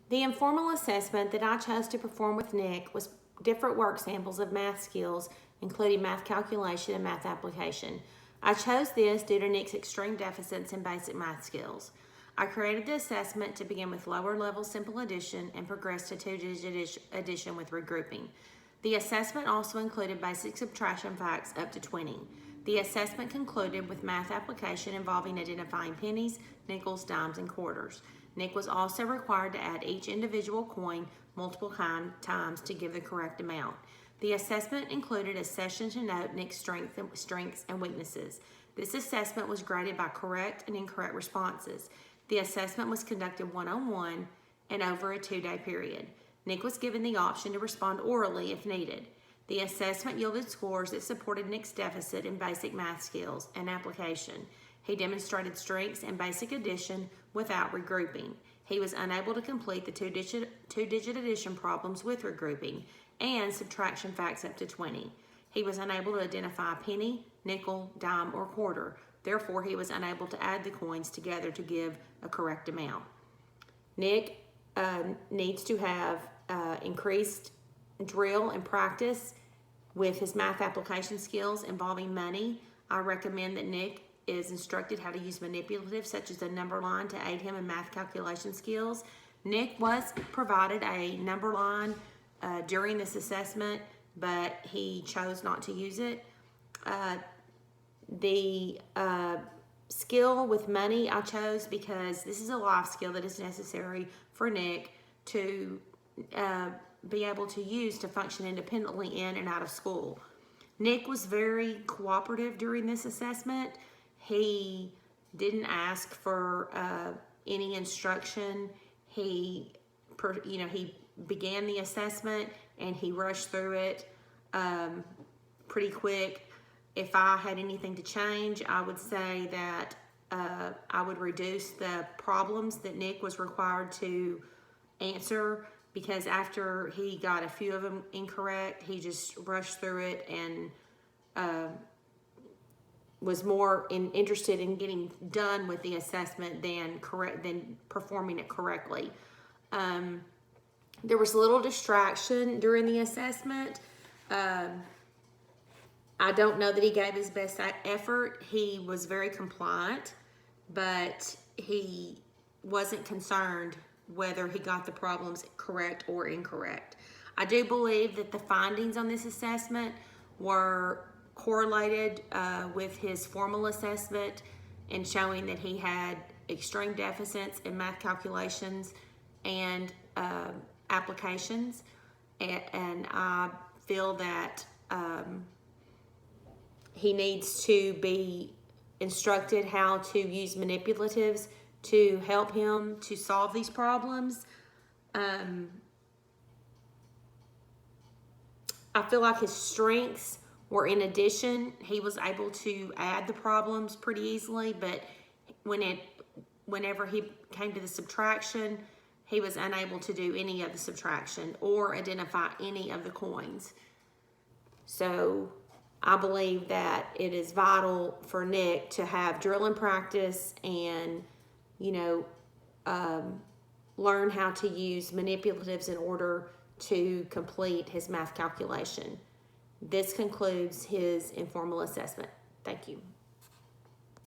The informal assessment that I chose to perform with Nick was different work samples of math skills, including math calculation and math application. I chose this due to Nick's extreme deficits in basic math skills. I created the assessment to begin with lower level simple addition and progress to two-digit addition with regrouping. The assessment also included basic subtraction facts up to 20. The assessment concluded with math application involving identifying pennies, nickels, dimes, and quarters. Nick was also required to add each individual coin multiple times to give the correct amount. The assessment included a session to note Nick's strengths and weaknesses. This assessment was graded by correct and incorrect responses. The assessment was conducted one-on-one and over a 2-day period. Nick was given the option to respond orally if needed. The assessment yielded scores that supported Nick's deficit in basic math skills and application. He demonstrated strengths in basic addition without regrouping. He was unable to complete the two-digit addition problems with regrouping and subtraction facts up to 20. He was unable to identify a penny, nickel, dime, or quarter. Therefore, he was unable to add the coins together to give a correct amount. Nick needs to have increased drill and practice with his math application skills involving money. I recommend that Nick is instructed how to use manipulatives such as a number line to aid him in math calculation skills. Nick was provided a number line during this assessment, but he chose not to use it. The skill with money I chose because this is a life skill that is necessary for Nick to be able to use to function independently in and out of school. Nick was very cooperative during this assessment. He didn't ask for any instruction. He began the assessment and he rushed through it pretty quick. If I had anything to change, I would say that I would reduce the problems that Nick was required to answer, because after he got a few of them incorrect, he just rushed through it and was more interested in getting done with the assessment than performing it correctly. There was little distraction during the assessment. I don't know that he gave his best effort. He was very compliant, but he wasn't concerned whether he got the problems correct or incorrect. I do believe that the findings on this assessment were correlated with his formal assessment and showing that he had extreme deficits in math calculations and applications. And I feel that he needs to be instructed how to use manipulatives to help him to solve these problems. I feel like his strengths were in addition. He was able to add the problems pretty easily, but whenever he came to the subtraction, he was unable to do any of the subtraction or identify any of the coins. So I believe that it is vital for Nick to have drill and practice and, learn how to use manipulatives in order to complete his math calculation. This concludes his informal assessment. Thank you.